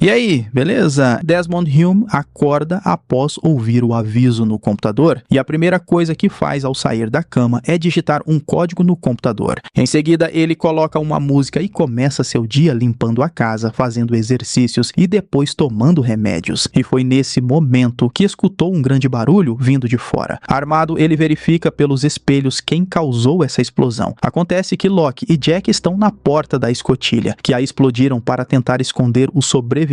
E aí, beleza? Desmond Hume acorda após ouvir o aviso no computador e a primeira coisa que faz ao sair da cama é digitar um código no computador. Em seguida, ele coloca uma música e começa seu dia limpando a casa, fazendo exercícios e depois tomando remédios. E foi nesse momento que escutou um grande barulho vindo de fora. Armado, ele verifica pelos espelhos quem causou essa explosão. Acontece que Locke e Jack estão na porta da escotilha, que a explodiram para tentar esconder os sobreviventes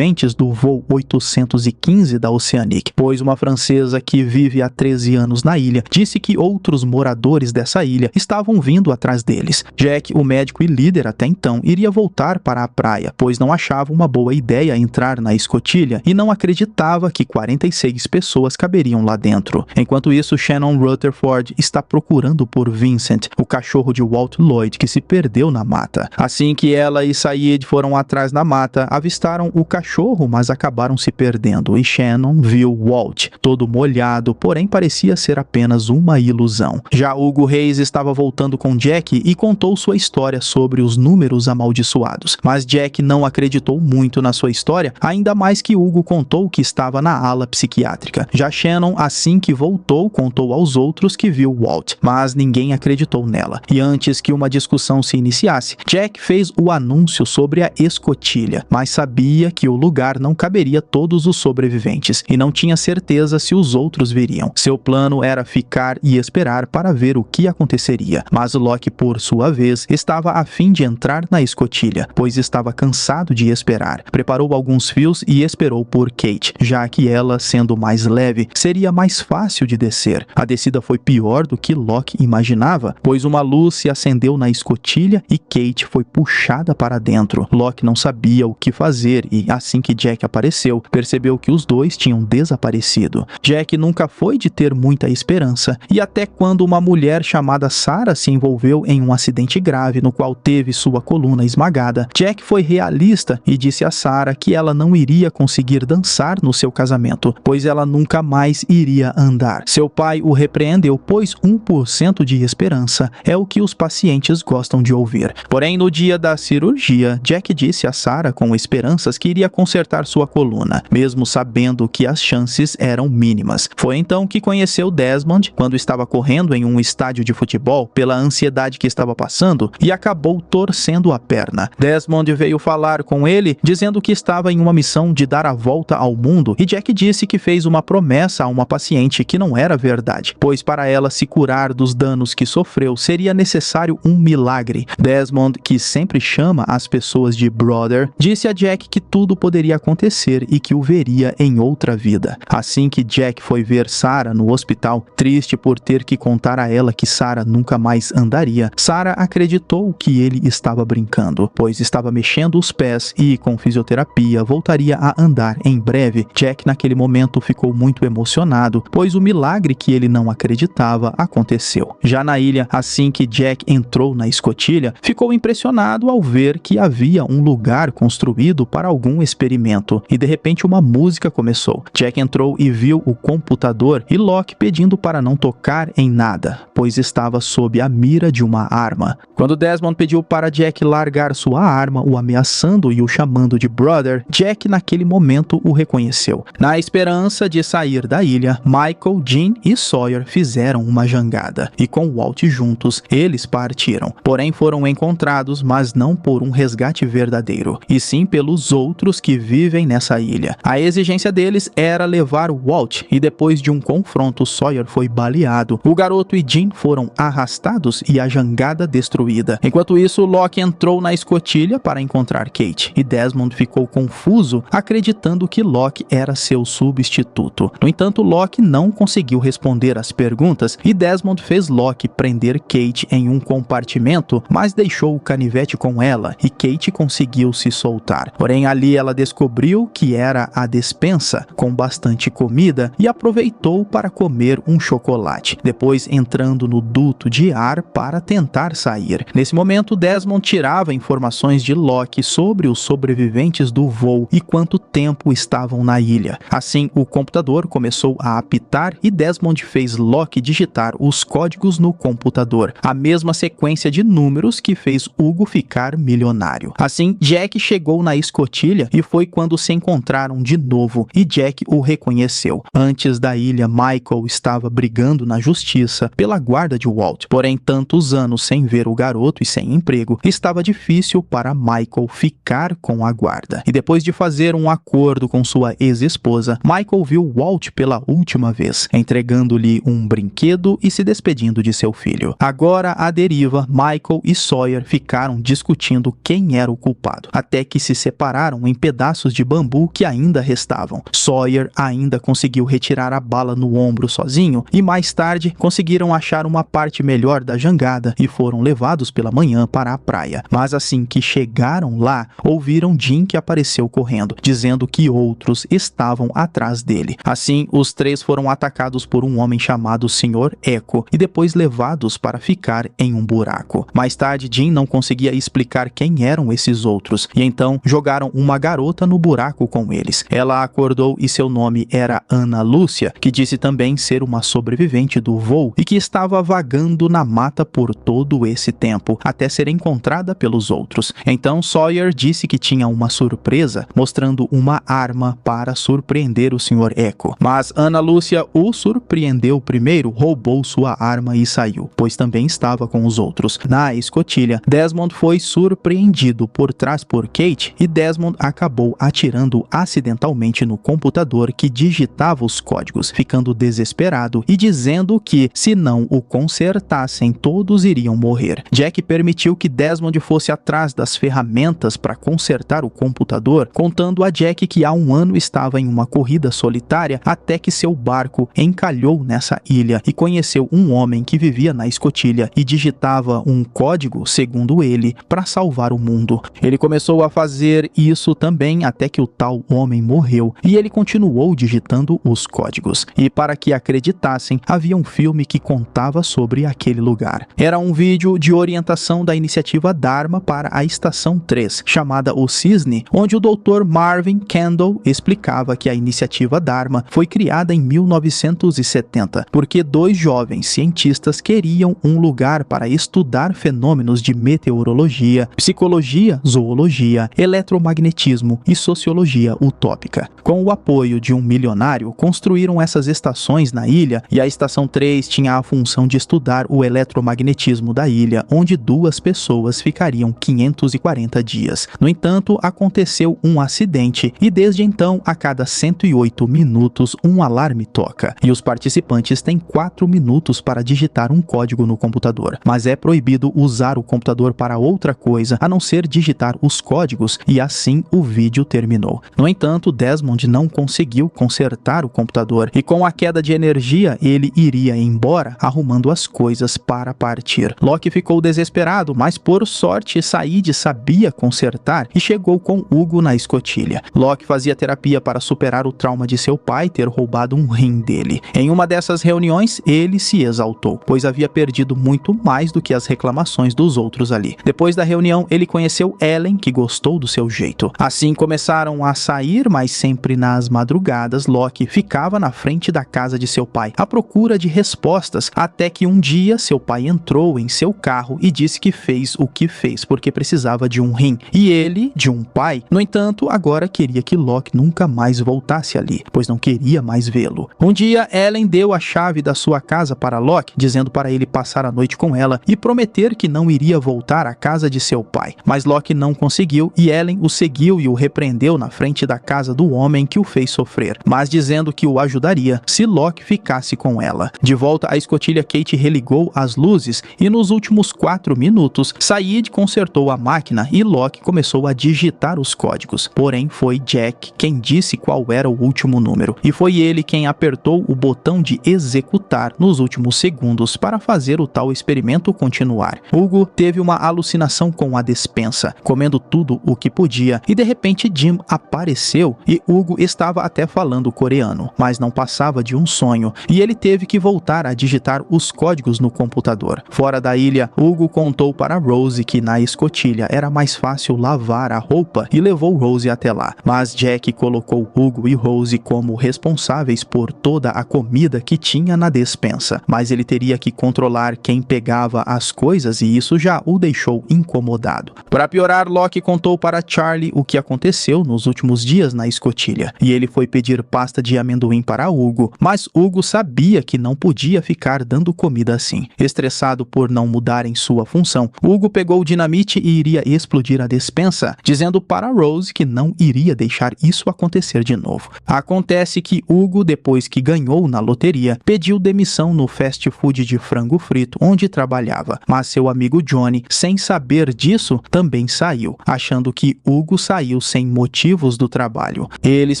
do voo 815 da Oceanic, pois uma francesa que vive há 13 anos na ilha disse que outros moradores dessa ilha estavam vindo atrás deles. Jack, o médico e líder até então, iria voltar para a praia, pois não achava uma boa ideia entrar na escotilha e não acreditava que 46 pessoas caberiam lá dentro. Enquanto isso, Shannon Rutherford está procurando por Vincent, o cachorro de Walt Lloyd que se perdeu na mata. Assim que ela e Sayid foram atrás na mata, avistaram o cachorro, mas acabaram se perdendo, e Shannon viu Walt, todo molhado, porém parecia ser apenas uma ilusão. Já Hugo Reis estava voltando com Jack e contou sua história sobre os números amaldiçoados, mas Jack não acreditou muito na sua história, ainda mais que Hugo contou que estava na ala psiquiátrica. Já Shannon, assim que voltou, contou aos outros que viu Walt, mas ninguém acreditou nela. E antes que uma discussão se iniciasse, Jack fez o anúncio sobre a escotilha, mas sabia que o lugar não caberia todos os sobreviventes e não tinha certeza se os outros viriam. Seu plano era ficar e esperar para ver o que aconteceria, mas Locke, por sua vez, estava a fim de entrar na escotilha, pois estava cansado de esperar. Preparou alguns fios e esperou por Kate, já que ela, sendo mais leve, seria mais fácil de descer. A descida foi pior do que Locke imaginava, pois uma luz se acendeu na escotilha e Kate foi puxada para dentro. Locke não sabia o que fazer e, assim que Jack apareceu, percebeu que os dois tinham desaparecido. Jack nunca foi de ter muita esperança, e até quando uma mulher chamada Sarah se envolveu em um acidente grave no qual teve sua coluna esmagada, Jack foi realista e disse a Sarah que ela não iria conseguir dançar no seu casamento, pois ela nunca mais iria andar. Seu pai o repreendeu, pois 1% de esperança é o que os pacientes gostam de ouvir. Porém, no dia da cirurgia, Jack disse a Sarah com esperanças que iria consertar sua coluna, mesmo sabendo que as chances eram mínimas. Foi então que conheceu Desmond quando estava correndo em um estádio de futebol pela ansiedade que estava passando e acabou torcendo a perna. Desmond veio falar com ele, dizendo que estava em uma missão de dar a volta ao mundo, e Jack disse que fez uma promessa a uma paciente que não era verdade, pois para ela se curar dos danos que sofreu seria necessário um milagre. Desmond, que sempre chama as pessoas de brother, disse a Jack que tudo poderia acontecer e que o veria em outra vida. Assim que Jack foi ver Sarah no hospital, triste por ter que contar a ela que Sarah nunca mais andaria, Sarah acreditou que ele estava brincando, pois estava mexendo os pés e, com fisioterapia, voltaria a andar em breve. Jack naquele momento ficou muito emocionado, pois o milagre que ele não acreditava aconteceu. Já na ilha, assim que Jack entrou na escotilha, ficou impressionado ao ver que havia um lugar construído para algum experimento, e de repente uma música começou. Jack entrou e viu o computador e Locke pedindo para não tocar em nada, pois estava sob a mira de uma arma. Quando Desmond pediu para Jack largar sua arma, o ameaçando e o chamando de brother, Jack naquele momento o reconheceu. Na esperança de sair da ilha, Michael, Jean e Sawyer fizeram uma jangada, e com Walt juntos, eles partiram. Porém foram encontrados, mas não por um resgate verdadeiro, e sim pelos outros que vivem nessa ilha. A exigência deles era levar Walt, e depois de um confronto, Sawyer foi baleado. O garoto e Jean foram arrastados e a jangada destruída. Enquanto isso, Locke entrou na escotilha para encontrar Kate, e Desmond ficou confuso, acreditando que Locke era seu substituto. No entanto, Locke não conseguiu responder às perguntas, e Desmond fez Locke prender Kate em um compartimento, mas deixou o canivete com ela, e Kate conseguiu se soltar. Porém, ali ela descobriu que era a despensa, com bastante comida, e aproveitou para comer um chocolate, depois entrando no duto de ar para tentar sair. Nesse momento, Desmond tirava informações de Locke sobre os sobreviventes do voo e quanto tempo estavam na ilha. Assim, o computador começou a apitar e Desmond fez Locke digitar os códigos no computador, a mesma sequência de números que fez Hugo ficar milionário. Assim, Jack chegou na escotilha e foi quando se encontraram de novo e Jack o reconheceu. Antes da ilha, Michael estava brigando na justiça pela guarda de Walt. Porém, tantos anos sem ver o garoto e sem emprego, estava difícil para Michael ficar com a guarda. E depois de fazer um acordo com sua ex-esposa, Michael viu Walt pela última vez, entregando-lhe um brinquedo e se despedindo de seu filho. Agora, à deriva, Michael e Sawyer ficaram discutindo quem era o culpado, até que se separaram em pedaços de bambu que ainda restavam. Sawyer ainda conseguiu retirar a bala no ombro sozinho e mais tarde conseguiram achar uma parte melhor da jangada e foram levados pela manhã para a praia. Mas assim que chegaram lá, ouviram Jim que apareceu correndo, dizendo que outros estavam atrás dele. Assim, os três foram atacados por um homem chamado Sr. Echo e depois levados para ficar em um buraco. Mais tarde, Jim não conseguia explicar quem eram esses outros e então jogaram uma garota no buraco com eles. Ela acordou e seu nome era Ana Lúcia, que disse também ser uma sobrevivente do voo e que estava vagando na mata por todo esse tempo, até ser encontrada pelos outros. Então Sawyer disse que tinha uma surpresa, mostrando uma arma para surpreender o Sr. Echo. Mas Ana Lúcia o surpreendeu primeiro, roubou sua arma e saiu, pois também estava com os outros. Na escotilha, Desmond foi surpreendido por trás por Kate e Desmond acabou atirando acidentalmente no computador que digitava os códigos, ficando desesperado e dizendo que, se não o consertassem, todos iriam morrer. Jack permitiu que Desmond fosse atrás das ferramentas para consertar o computador, contando a Jack que há um ano estava em uma corrida solitária até que seu barco encalhou nessa ilha e conheceu um homem que vivia na escotilha e digitava um código, segundo ele, para salvar o mundo. Ele começou a fazer isso também até que o tal homem morreu e ele continuou digitando os códigos. E para que acreditassem, havia um filme que contava sobre aquele lugar. Era um vídeo de orientação da iniciativa Dharma para a Estação 3, chamada O Cisne, onde o Dr. Marvin Kendall explicava que a iniciativa Dharma foi criada em 1970, porque dois jovens cientistas queriam um lugar para estudar fenômenos de meteorologia, psicologia, zoologia, eletromagnetismo e sociologia utópica. Com o apoio de um milionário, construíram essas estações na ilha e a Estação 3 tinha a função de estudar o eletromagnetismo da ilha, onde duas pessoas ficariam 540 dias. No entanto, aconteceu um acidente e desde então, a cada 108 minutos, um alarme toca e os participantes têm 4 minutos para digitar um código no computador, mas é proibido usar o computador para outra coisa a não ser digitar os códigos e assim o vídeo terminou. No entanto, Desmond não conseguiu consertar o computador e com a queda de energia ele iria embora arrumando as coisas para partir. Locke ficou desesperado, mas por sorte Said sabia consertar e chegou com Hugo na escotilha. Locke fazia terapia para superar o trauma de seu pai ter roubado um rim dele. Em uma dessas reuniões, ele se exaltou, pois havia perdido muito mais do que as reclamações dos outros ali. Depois da reunião, ele conheceu Ellen, que gostou do seu jeito. Assim começaram a sair, mas sempre nas madrugadas, Locke ficava na frente da casa de seu pai, à procura de respostas, até que um dia seu pai entrou em seu carro e disse que fez o que fez porque precisava de um rim, e ele, de um pai, no entanto, agora queria que Locke nunca mais voltasse ali, pois não queria mais vê-lo. Um dia, Ellen deu a chave da sua casa para Locke, dizendo para ele passar a noite com ela e prometer que não iria voltar à casa de seu pai. Mas Locke não conseguiu e Ellen o seguiu e o repreendeu na frente da casa do homem que o fez sofrer, mas dizendo que o ajudaria se Locke ficasse com ela. De volta à escotilha, Kate religou as luzes e nos últimos 4 minutos, Said consertou a máquina e Locke começou a digitar os códigos. Porém, foi Jack quem disse qual era o último número e foi ele quem apertou o botão de executar nos últimos segundos para fazer o tal experimento continuar. Hugo teve uma alucinação com a despensa, comendo tudo o que podia e de repente Jim apareceu e Hugo estava até falando coreano, mas não passava de um sonho e ele teve que voltar a digitar os códigos no computador. Fora da ilha, Hugo contou para Rose que na escotilha era mais fácil lavar a roupa e levou Rose até lá, mas Jack colocou Hugo e Rose como responsáveis por toda a comida que tinha na despensa, mas ele teria que controlar quem pegava as coisas e isso já o deixou incomodado. Para piorar, Locke contou para Charlie o que aconteceu nos últimos dias na escotilha, e ele foi pedir pasta de amendoim para Hugo, mas Hugo sabia que não podia ficar dando comida assim. Estressado por não mudarem sua função, Hugo pegou dinamite e iria explodir a despensa, dizendo para Rose que não iria deixar isso acontecer de novo. Acontece que Hugo, depois que ganhou na loteria, pediu demissão no fast food de frango frito onde trabalhava, mas seu amigo Johnny, sem saber disso, também saiu, achando que Hugo saiu sem motivos do trabalho. Eles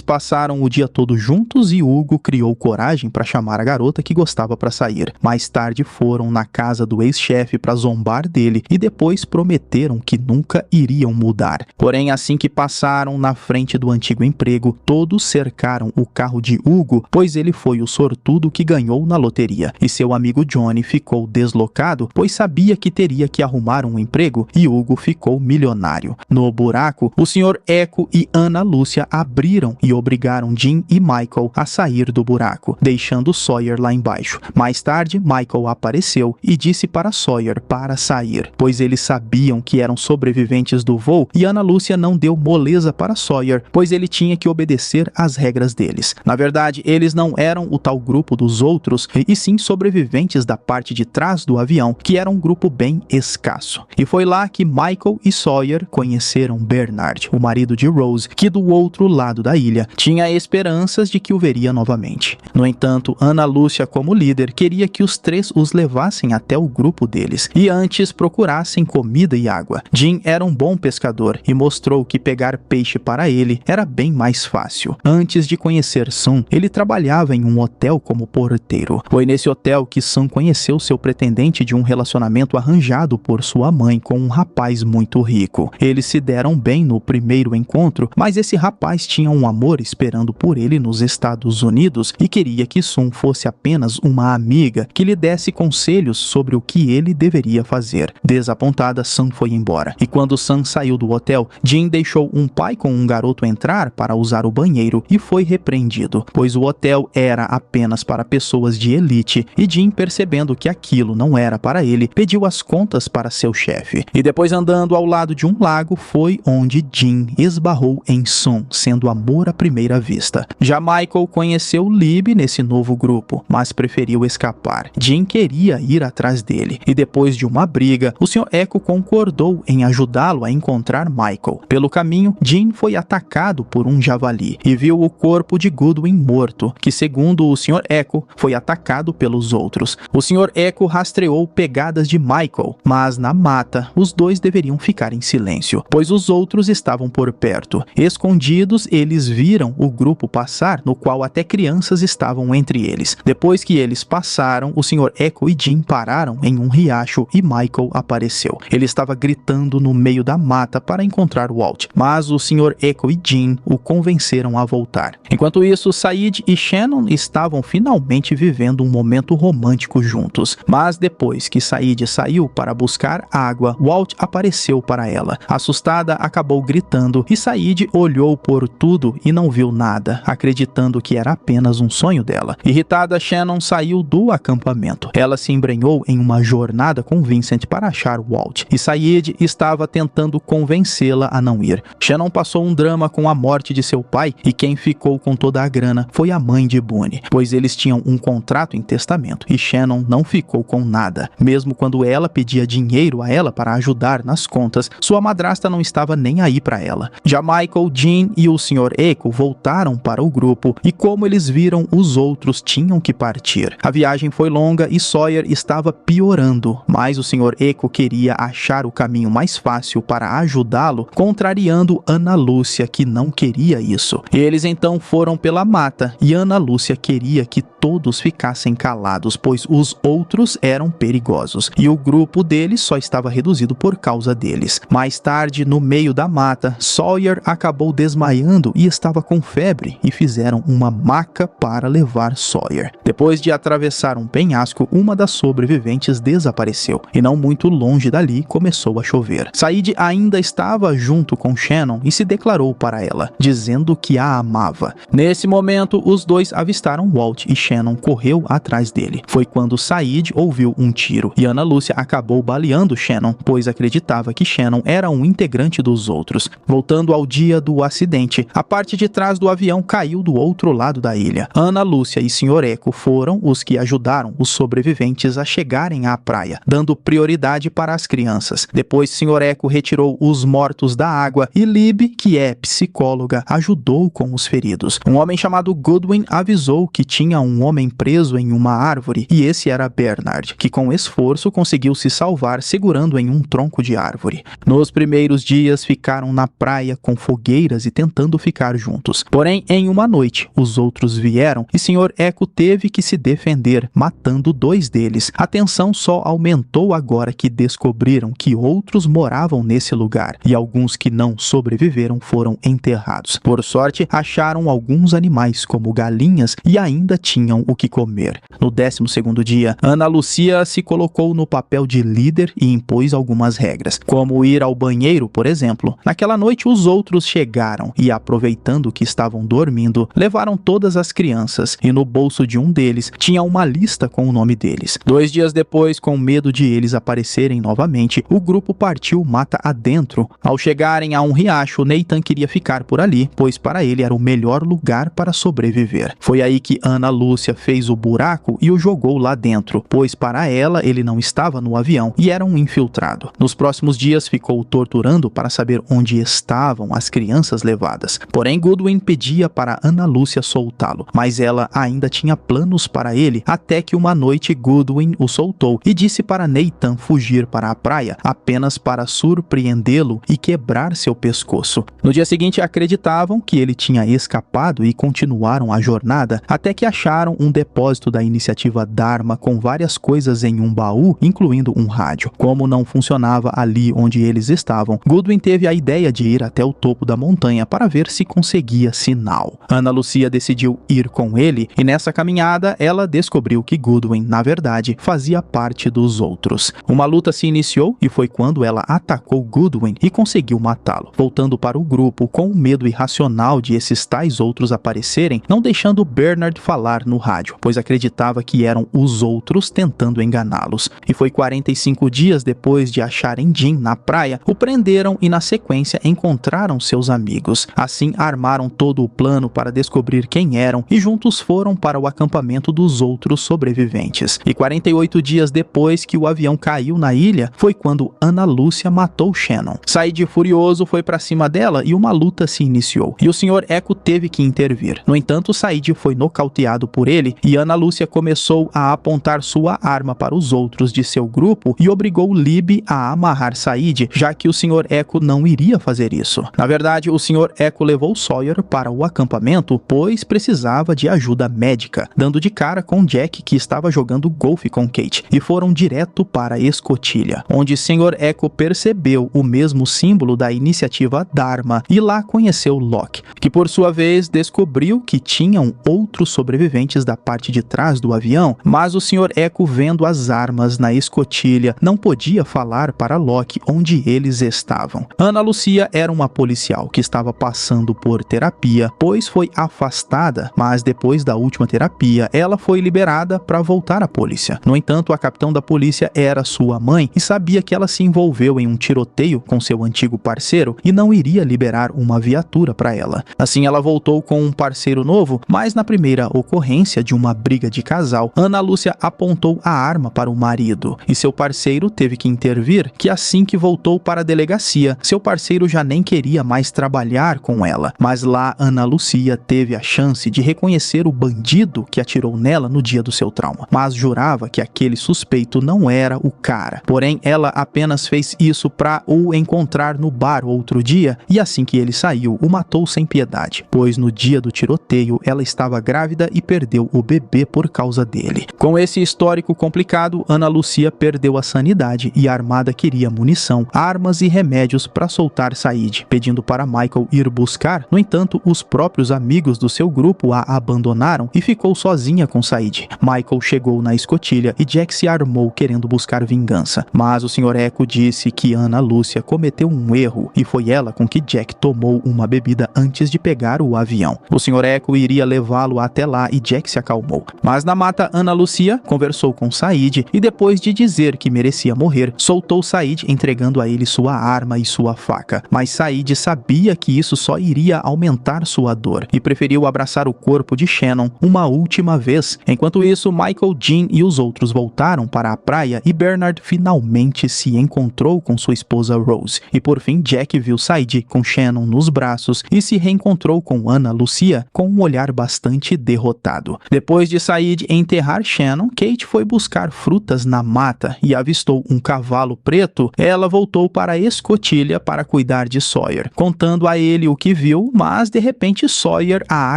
passaram o dia todo juntos e Hugo criou coragem para chamar a garota que gostava para sair. Mais tarde foram na casa do ex-chefe para zombar dele e depois prometeram que nunca iriam mudar. Porém, assim que passaram na frente do antigo emprego, todos cercaram o carro de Hugo, pois ele foi o sortudo que ganhou na loteria, e seu amigo Johnny ficou deslocado, pois sabia que teria que arrumar um emprego, e Hugo ficou milionário. No buraco, o Sr. Echo e Ana Lúcia abriram e obrigaram Jim e Michael a sair do buraco, deixando Sawyer lá embaixo. Mais tarde, Michael apareceu e disse para Sawyer para sair, pois eles sabiam que eram sobreviventes do voo, e Ana Lúcia não deu moleza para Sawyer, pois ele tinha que obedecer às regras deles. Na verdade, eles não eram o tal grupo dos outros, e sim sobreviventes da parte de trás do avião, que era um grupo bem escasso. E foi lá que Michael e Sawyer conheceram Bernard, o marido de Rose, que do outro lado da ilha tinha esperanças de que o veria novamente. No entanto, Ana Lúcia, como líder, queria que os três os levassem até o grupo deles e antes procurassem comida e água. Jim era um bom pescador e mostrou que pegar peixe para ele era bem mais fácil. Antes de conhecer Sun, ele trabalhava em um hotel como porteiro. Foi nesse hotel que Sun conheceu seu pretendente de um relacionamento arranjado por sua mãe com um rapaz muito rico. Eles se deram bem no primeiro encontro, mas esse rapaz tinha um amor esperando por ele nos Estados Unidos e queria que Sun fosse apenas uma amiga que lhe desse conselhos sobre o que ele deveria fazer. Desapontada, Sun foi embora. E quando Sun saiu do hotel, Jim deixou um pai com um garoto entrar para usar o banheiro e foi repreendido, pois o hotel era apenas para pessoas de elite, e Jim, percebendo que aquilo não era para ele, pediu as contas para seu chefe. E depois, andando ao lado de um lago, foi onde Jim esbarrou em Sun, sendo amor à primeira vista. Já Michael conheceu Libby nesse novo grupo, mas preferiu escapar. Jim queria ir atrás dele, e depois de uma briga, o Sr. Echo concordou em ajudá-lo a encontrar Michael. Pelo caminho, Jim foi atacado por um javali e viu o corpo de Goodwin morto, que, segundo o Sr. Echo, foi atacado pelos outros. O Sr. Echo rastreou pegadas de Michael, mas na mata, os dois deveriam ficar em silêncio, pois os outros estavam por perto. Escondidos, eles viram o grupo passar, no qual até crianças estavam entre eles. Depois que eles passaram, o Sr. Echo e Jim pararam em um riacho e Michael apareceu. Ele estava gritando no meio da mata para encontrar Walt, mas o Sr. Echo e Jim o convenceram a voltar. Enquanto isso, Sayid e Shannon estavam finalmente vivendo um momento romântico juntos. Mas depois que Sayid saiu para buscar água, Walt apareceu para ela. Assustada, acabou gritando e Sayid olhou por tudo e não viu nada, acreditando que era apenas um sonho dela. Irritada, Shannon saiu do acampamento. Ela se embrenhou em uma jornada com Vincent para achar Walt, e Sayid estava tentando convencê-la a não ir. Shannon passou um drama com a morte de seu pai, e quem ficou com toda a grana foi a mãe de Boone, pois eles tinham um contrato em testamento, e Shannon não ficou com nada. Mesmo quando ela pedia dinheiro a ela para ajudar nas contas, sua madrasta não estava nem aí para ela. Já Michael, Jim e o Sr. Echo voltaram para o grupo, e como eles viram, os outros tinham que partir. A viagem foi longa e Sawyer estava piorando, mas o Sr. Echo queria achar o caminho mais fácil para ajudá-lo, contrariando Ana Lúcia, que não queria isso. Eles então foram pela mata, e Ana Lúcia queria que todos ficassem calados, pois os outros eram perigosos, e o grupo deles só estava reduzido por causa deles. Mais tarde, no meio da mata, Sawyer acabou desmaiando e estava com febre, e fizeram uma maca para levar Sawyer. Depois de atravessar um penhasco, uma das sobreviventes desapareceu, e não muito longe dali começou a chover. Sayid ainda estava junto com Shannon e se declarou chorou para ela, dizendo que a amava. Nesse momento, os dois avistaram Walt e Shannon correu atrás dele. Foi quando Sayid ouviu um tiro e Ana Lúcia acabou baleando Shannon, pois acreditava que Shannon era um integrante dos outros. Voltando ao dia do acidente, a parte de trás do avião caiu do outro lado da ilha. Ana Lúcia e Sr. Eco foram os que ajudaram os sobreviventes a chegarem à praia, dando prioridade para as crianças. Depois, Sr. Eco retirou os mortos da água e Libby, que é psicóloga, ajudou com os feridos. Um homem chamado Goodwin avisou que tinha um homem preso em uma árvore e esse era Bernard, que com esforço conseguiu se salvar segurando em um tronco de árvore. Nos primeiros dias ficaram na praia com fogueiras e tentando ficar juntos. Porém, em uma noite, os outros vieram e Sr. Eco teve que se defender, matando 2 deles. A tensão só aumentou agora que descobriram que outros moravam nesse lugar e alguns que não sobreviveram foram enterrados. Por sorte, acharam alguns animais como galinhas e ainda tinham o que comer. No 12º dia, Ana Lúcia se colocou no papel de líder e impôs algumas regras, como ir ao banheiro, por exemplo. Naquela noite, os outros chegaram e, aproveitando que estavam dormindo, levaram todas as crianças e no bolso de um deles tinha uma lista com o nome deles. 2 dias depois, com medo de eles aparecerem novamente, o grupo partiu mata adentro. Ao chegarem a um riacho, Nathan queria ficar por ali, pois para ele era o melhor lugar para sobreviver. Foi aí que Ana Lúcia fez o buraco e o jogou lá dentro, pois para ela ele não estava no avião e era um infiltrado. Nos próximos dias ficou torturando para saber onde estavam as crianças levadas. Porém, Goodwin pedia para Ana Lúcia soltá-lo, mas ela ainda tinha planos para ele, até que uma noite Goodwin o soltou e disse para Nathan fugir para a praia apenas para surpreendê-lo e quebrar seu pescoço. No dia seguinte acreditavam que ele tinha escapado e continuaram a jornada até que acharam um depósito da iniciativa Dharma com várias coisas em um baú, incluindo um rádio. Como não funcionava ali onde eles estavam, Goodwin teve a ideia de ir até o topo da montanha para ver se conseguia sinal. Ana Lúcia decidiu ir com ele e nessa caminhada ela descobriu que Goodwin, na verdade, fazia parte dos outros. Uma luta se iniciou e foi quando ela atacou Goodwin e conseguiu matá-lo. Voltando para o grupo com o medo irracional de esses tais outros aparecerem, não deixando Bernard falar no rádio, pois acreditava que eram os outros tentando enganá-los. E foi 45 dias depois de acharem Jim na praia, o prenderam e na sequência encontraram seus amigos. Assim armaram todo o plano para descobrir quem eram e juntos foram para o acampamento dos outros sobreviventes. E 48 dias depois que o avião caiu na ilha, foi quando Ana Lúcia matou Shannon. Sayid furioso foi para cima dela e uma luta se iniciou. E o Sr. Eco teve que intervir. No entanto, Sayid foi nocauteado por ele e Ana Lúcia começou a apontar sua arma para os outros de seu grupo e obrigou Libby a amarrar Sayid, já que o Sr. Eco não iria fazer isso. Na verdade, o Sr. Eco levou Sawyer para o acampamento, pois precisava de ajuda médica, dando de cara com Jack, que estava jogando golfe com Kate, e foram direto para a escotilha, onde Sr. Eco percebeu o mesmo símbolo da iniciativa Dharma e lá conheceu Locke, que por sua vez descobriu que tinham outros sobreviventes da parte de trás do avião, mas o Sr. Eco, vendo as armas na escotilha, não podia falar para Locke onde eles estavam. Ana Lúcia era uma policial que estava passando por terapia, pois foi afastada, mas depois da última terapia, ela foi liberada para voltar à polícia. No entanto, a capitã da polícia era sua mãe e sabia que ela se envolveu em um tiroteio com seu antigo parceiro e não iria liberar uma viatura para ela. Assim, ela voltou com um parceiro novo, mas na primeira ocorrência de uma briga de casal, Ana Lúcia apontou a arma para o marido e seu parceiro teve que intervir, que assim que voltou para a delegacia, seu parceiro já nem queria mais trabalhar com ela, mas lá Ana Lúcia teve a chance de reconhecer o bandido que atirou nela no dia do seu trauma, mas jurava que aquele suspeito não era o cara. Porém, ela apenas fez isso para o encontrar no bar outro dia e assim que ele saiu, o matou sem piedade, pois no dia do tiroteio ela estava grávida e perdeu o bebê por causa dele. Com esse histórico complicado, Ana Lúcia perdeu a sanidade e a armada queria munição, armas e remédios para soltar Sayid, pedindo para Michael ir buscar. No entanto, os próprios amigos do seu grupo a abandonaram e ficou sozinha com Sayid. Michael chegou na escotilha e Jack se armou querendo buscar vingança, mas o Sr. Eco disse que Ana Lúcia cometeu um erro e foi ela com que Jack tomou uma bebida antes de pegar o avião. O Sr. Echo iria levá-lo até lá e Jack se acalmou. Mas na mata, Ana Lucia conversou com Said e depois de dizer que merecia morrer, soltou Said entregando a ele sua arma e sua faca. Mas Said sabia que isso só iria aumentar sua dor e preferiu abraçar o corpo de Shannon uma última vez. Enquanto isso, Michael, Jean e os outros voltaram para a praia e Bernard finalmente se encontrou com sua esposa Rose. E por fim, Jack viu Said com Shannon nos braços e se reencontrou com Ana Lucia com um olhar bastante derrotado. Depois de Said enterrar Shannon, Kate foi buscar frutas na mata e avistou um cavalo preto. Ela voltou para a escotilha para cuidar de Sawyer, contando a ele o que viu, mas de repente Sawyer a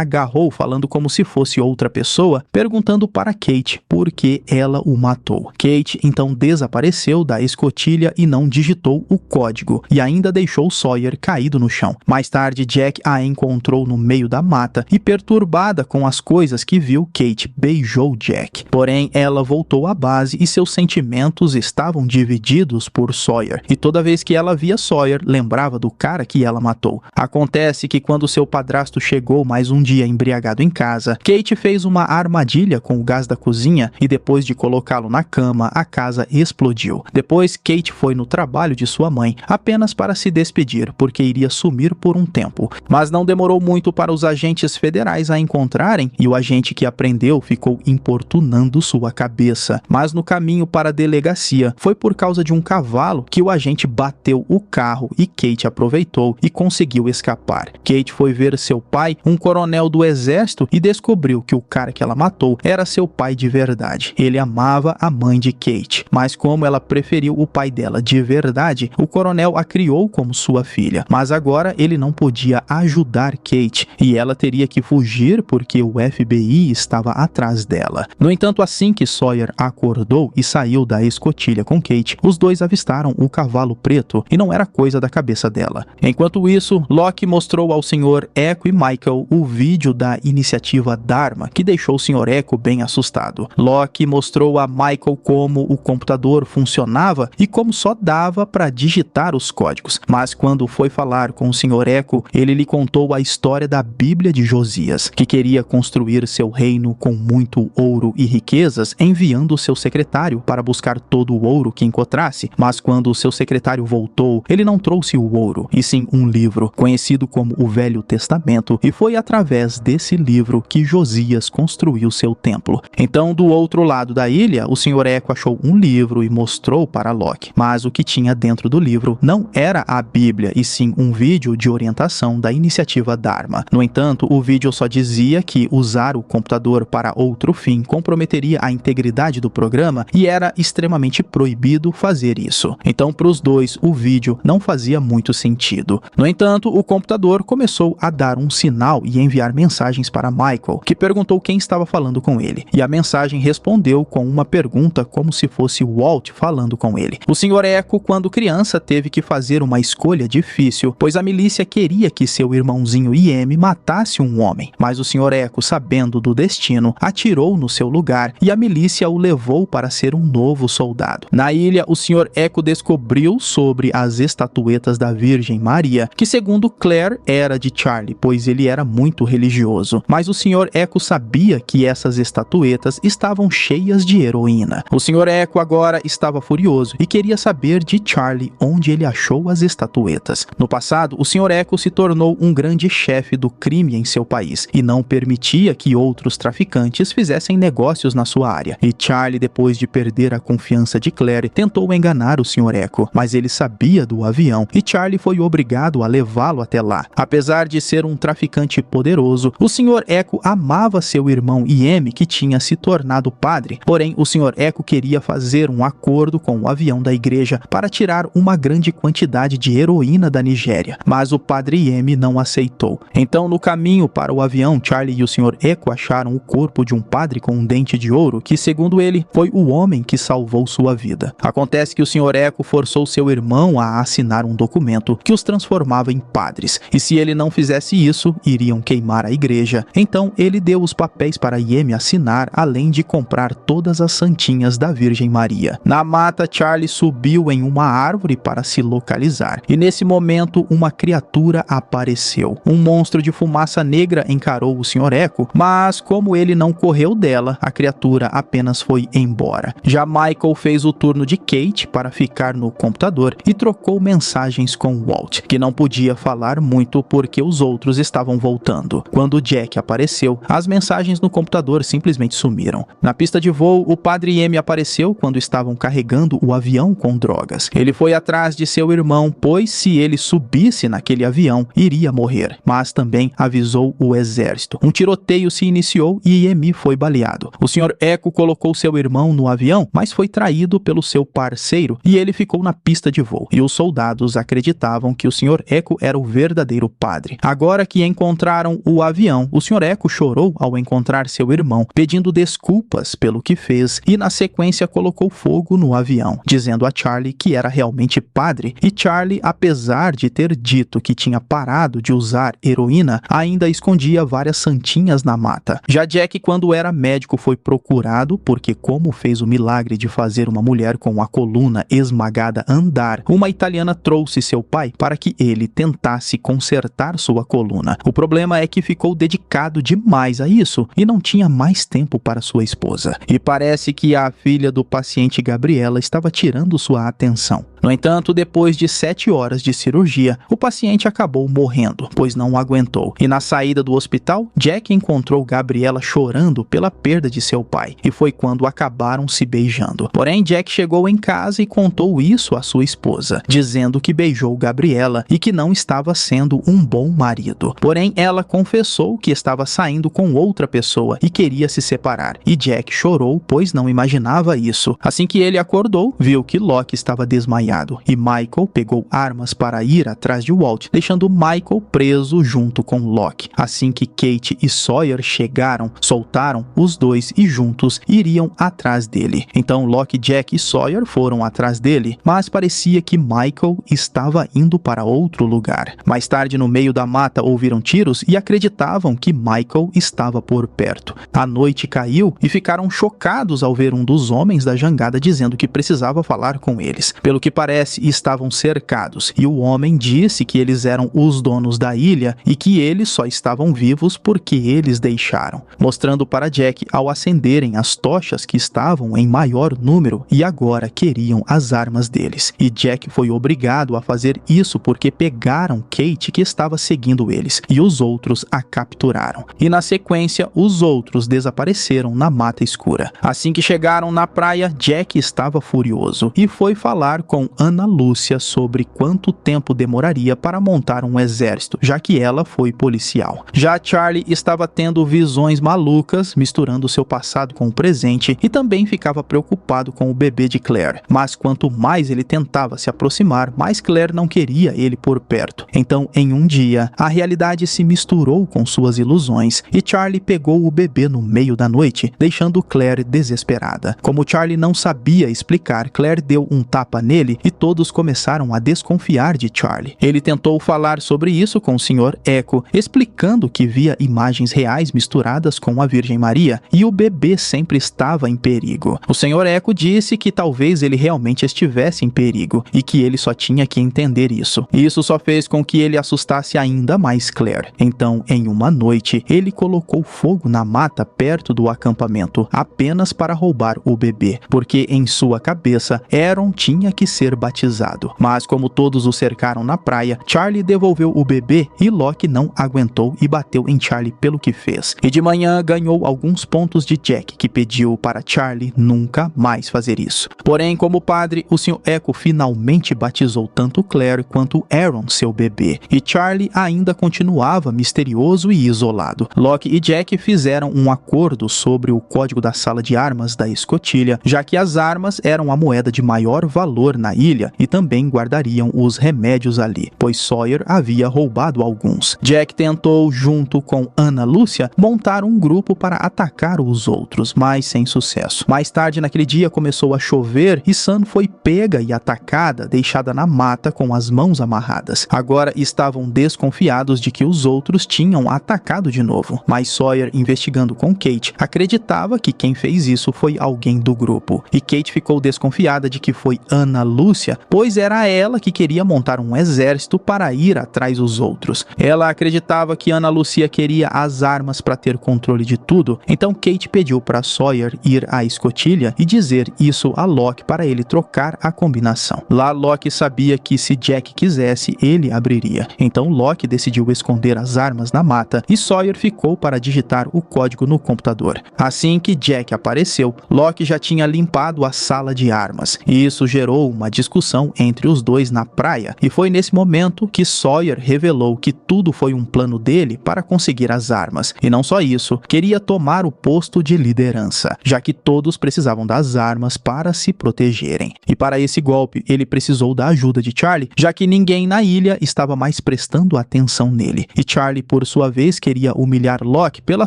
agarrou falando como se fosse outra pessoa, perguntando para Kate por que ela o matou. Kate então desapareceu da escotilha e não digitou o código, e ainda deixou Sawyer caído no chão. Mais tarde, Jack a encontrou no meio da mata e, perturbada com as coisas que viu, Kate beijou Jack. Porém, ela voltou à base e seus sentimentos estavam divididos por Sawyer, e toda vez que ela via Sawyer, lembrava do cara que ela matou. Acontece que quando seu padrasto chegou mais um dia embriagado em casa, Kate fez uma armadilha com o gás da cozinha e depois de colocá-lo na cama, a casa explodiu. Depois, Kate foi no trabalho de sua mãe apenas para se despedir, porque iria sumir por um tempo. Mas não demorou muito para os agentes federais a encontrarem e o agente que a prendeu ficou importunando sua cabeça. Mas no caminho para a delegacia, foi por causa de um cavalo que o agente bateu o carro e Kate aproveitou e conseguiu escapar. Kate foi ver seu pai, um coronel do exército, e descobriu que o cara que ela matou era seu pai de verdade. Ele amava a mãe de Kate, mas como ela preferiu o pai dela de verdade, o coronel a criou como sua filha. Mas agora ele não podia ajudar Kate e ela teria que fugir porque o FBI estava atrás dela. No entanto, assim que Sawyer acordou e saiu da escotilha com Kate, os dois avistaram o cavalo preto e não era coisa da cabeça dela. Enquanto isso, Locke mostrou ao Sr. Echo e Michael o vídeo da iniciativa Dharma, que deixou o Sr. Echo bem assustado. Locke mostrou a Michael como o computador funcionava e como só dava para digitar os códigos. Mas quando foi falar com o Sr. Echo, ele lhe contou a história da Bíblia de Josias, que queria construir seu reino com muito ouro e riquezas, enviando seu secretário para buscar todo o ouro que encontrasse. Mas quando o seu secretário voltou, ele não trouxe o ouro, e sim um livro, conhecido como o Velho Testamento, e foi através desse livro que Josias construiu seu templo. Então, do outro lado da ilha, o Sr. Echo achou um livro e mostrou para Locke, mas o que tinha dentro do livro não era a Bíblia, e sim um vídeo de orientação da iniciativa Dharma. No entanto, o vídeo só dizia que usar o computador para outro fim comprometeria a integridade do programa e era extremamente proibido fazer isso. Então, para os dois, o vídeo não fazia muito sentido. No entanto, o computador começou a dar um sinal e enviar mensagens para Michael, que perguntou quem estava falando com ele, e a mensagem respondeu com uma pergunta como se fosse Walt falando com ele. O Sr. Echo, quando criança, teve que fazer uma escolha difícil, pois a milícia queria que seu irmãozinho Ieme matasse um homem, mas o Sr. Echo, sabendo do destino, atirou no seu lugar e a milícia o levou para ser um novo soldado. Na ilha, o Sr. Echo descobriu sobre as estatuetas da Virgem Maria, que segundo Claire era de Charlie, pois ele era muito religioso, mas o Sr. Echo sabia que essas estatuetas estavam cheias de heroína. O Sr. Echo agora estava furioso e queria saber de Charlie onde ele achou as estatuetas. No passado, o Sr. Echo se tornou um grande chefe do crime em seu país e não permitia que outros traficantes fizessem negócios na sua área. E Charlie, depois de perder a confiança de Claire, tentou enganar o Sr. Echo, mas ele sabia do avião e Charlie foi obrigado a levá-lo até lá. Apesar de ser um traficante poderoso, o Sr. Echo amava seu irmão Ieme, que tinha se tornado padre. Porém, o Sr. Echo queria fazer um acordo com o avião da igreja para tirar uma grande quantidade de heroína da Nigéria, mas o padre Ieme não aceitou. Então, no caminho para o avião, Charlie e o Sr. Echo acharam o corpo de um padre com um dente de ouro, que segundo ele, foi o homem que salvou sua vida. Acontece que o Sr. Echo forçou seu irmão a assinar um documento que os transformava em padres, e se ele não fizesse isso, iriam queimar a igreja. Então, ele deu os papéis para Ieme assinar, além de comprar todas as santinhas da Virgem Maria. Na mata, Charlie subiu em uma árvore para se localizar, e nesse momento, uma criatura apareceu. Um monstro de fumaça negra encarou o Sr. Echo, mas como ele não correu dela, a criatura apenas foi embora. Já Michael fez o turno de Kate para ficar no computador e trocou mensagens com Walt, que não podia falar muito porque os outros estavam voltando. Quando Jack apareceu, as mensagens no computador simplesmente sumiram. Na pista de voo, o Padre M apareceu quando estavam carregando o avião com drogas. Ele foi atrás de seu irmão, pois se ele subisse naquele avião, iria morrer, mas também avisou o exército. Um tiroteio se iniciou e Emi foi baleado. O Sr. Echo colocou seu irmão no avião, mas foi traído pelo seu parceiro e ele ficou na pista de voo. E os soldados acreditavam que o Sr. Echo era o verdadeiro padre. Agora que encontraram o avião, o Sr. Echo chorou ao encontrar seu irmão, pedindo desculpas pelo que fez e na sequência colocou fogo no avião, dizendo a Charlie que era realmente padre. E Charlie, apesar de ter dito que tinha parado de usar heroína, ainda escondia várias santinhas na mata. Já Jack, quando era médico, foi procurado porque, como fez o milagre de fazer uma mulher com a coluna esmagada andar, uma italiana trouxe seu pai para que ele tentasse consertar sua coluna. O problema é que ficou dedicado demais a isso e não tinha mais tempo para sua esposa. E parece que a filha do paciente Gabriela estava tirando sua atenção. No entanto, depois de 7 horas de cirurgia, o paciente acabou morrendo, pois não aguentou. E na saída do hospital, Jack encontrou Gabriela chorando pela perda de seu pai, e foi quando acabaram se beijando. Porém, Jack chegou em casa e contou isso à sua esposa, dizendo que beijou Gabriela e que não estava sendo um bom marido. Porém, ela confessou que estava saindo com outra pessoa e queria se separar, e Jack chorou, pois não imaginava isso. Assim que ele acordou, viu que Locke estava desmaiado. E Michael pegou armas para ir atrás de Walt, deixando Michael preso junto com Locke. Assim que Kate e Sawyer chegaram, soltaram os dois e juntos iriam atrás dele. Então Locke, Jack e Sawyer foram atrás dele, mas parecia que Michael estava indo para outro lugar. Mais tarde, no meio da mata, ouviram tiros e acreditavam que Michael estava por perto. A noite caiu e ficaram chocados ao ver um dos homens da jangada dizendo que precisava falar com eles. Pelo que parece, estavam cercados, e o homem disse que eles eram os donos da ilha e que eles só estavam vivos porque eles deixaram, mostrando para Jack ao acenderem as tochas que estavam em maior número e agora queriam as armas deles. E Jack foi obrigado a fazer isso porque pegaram Kate, que estava seguindo eles, e os outros a capturaram. E na sequência, os outros desapareceram na mata escura. Assim que chegaram na praia, Jack estava furioso e foi falar com Ana Lúcia sobre quanto tempo demoraria para montar um exército, já que ela foi policial. Já Charlie estava tendo visões malucas, misturando seu passado com o presente, e também ficava preocupado com o bebê de Claire. Mas quanto mais ele tentava se aproximar, mais Claire não queria ele por perto. Então, em um dia, a realidade se misturou com suas ilusões e Charlie pegou o bebê no meio da noite, deixando Claire desesperada. Como Charlie não sabia explicar, Claire deu um tapa nele e todos começaram a desconfiar de Charlie. Ele tentou falar sobre isso com o Sr. Echo, explicando que via imagens reais misturadas com a Virgem Maria e o bebê sempre estava em perigo. O Sr. Echo disse que talvez ele realmente estivesse em perigo e que ele só tinha que entender isso. Isso só fez com que ele assustasse ainda mais Claire. Então, em uma noite, ele colocou fogo na mata perto do acampamento apenas para roubar o bebê, porque em sua cabeça Aaron tinha que ser batizado. Mas como todos o cercaram na praia, Charlie devolveu o bebê e Locke não aguentou e bateu em Charlie pelo que fez. E de manhã ganhou alguns pontos de Jack, que pediu para Charlie nunca mais fazer isso. Porém, como padre, o Sr. Echo finalmente batizou tanto Claire quanto Aaron, seu bebê. E Charlie ainda continuava misterioso e isolado. Locke e Jack fizeram um acordo sobre o código da sala de armas da escotilha, já que as armas eram a moeda de maior valor na ilha e também guardariam os remédios ali, pois Sawyer havia roubado alguns. Jack tentou, junto com Ana Lúcia, montar um grupo para atacar os outros, mas sem sucesso. Mais tarde naquele dia começou a chover e Sun foi pega e atacada, deixada na mata com as mãos amarradas. Agora estavam desconfiados de que os outros tinham atacado de novo, mas Sawyer, investigando com Kate, acreditava que quem fez isso foi alguém do grupo, e Kate ficou desconfiada de que foi Ana Lúcia Lúcia, pois era ela que queria montar um exército para ir atrás dos outros. Ela acreditava que Ana Lucia queria as armas para ter controle de tudo, então Kate pediu para Sawyer ir à escotilha e dizer isso a Locke para ele trocar a combinação. Lá Locke sabia que se Jack quisesse, ele abriria. Então Locke decidiu esconder as armas na mata e Sawyer ficou para digitar o código no computador. Assim que Jack apareceu, Locke já tinha limpado a sala de armas, e isso gerou uma discussão entre os dois na praia, e foi nesse momento que Sawyer revelou que tudo foi um plano dele para conseguir as armas, e não só isso, queria tomar o posto de liderança, já que todos precisavam das armas para se protegerem. E para esse golpe, ele precisou da ajuda de Charlie, já que ninguém na ilha estava mais prestando atenção nele, e Charlie, por sua vez, queria humilhar Locke pela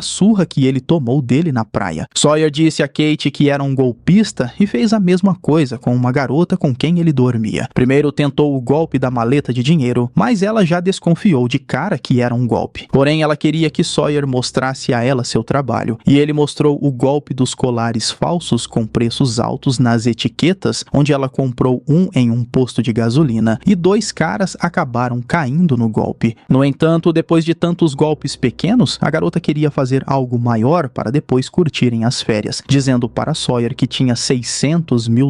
surra que ele tomou dele na praia. Sawyer disse a Kate que era um golpista e fez a mesma coisa com uma garota com quem ele dormia. Primeiro tentou o golpe da maleta de dinheiro, mas ela já desconfiou de cara que era um golpe. Porém, ela queria que Sawyer mostrasse a ela seu trabalho, e ele mostrou o golpe dos colares falsos com preços altos nas etiquetas, onde ela comprou um em um posto de gasolina, e 2 caras acabaram caindo no golpe. No entanto, depois de tantos golpes pequenos, a garota queria fazer algo maior para depois curtirem as férias, dizendo para Sawyer que tinha $600 mil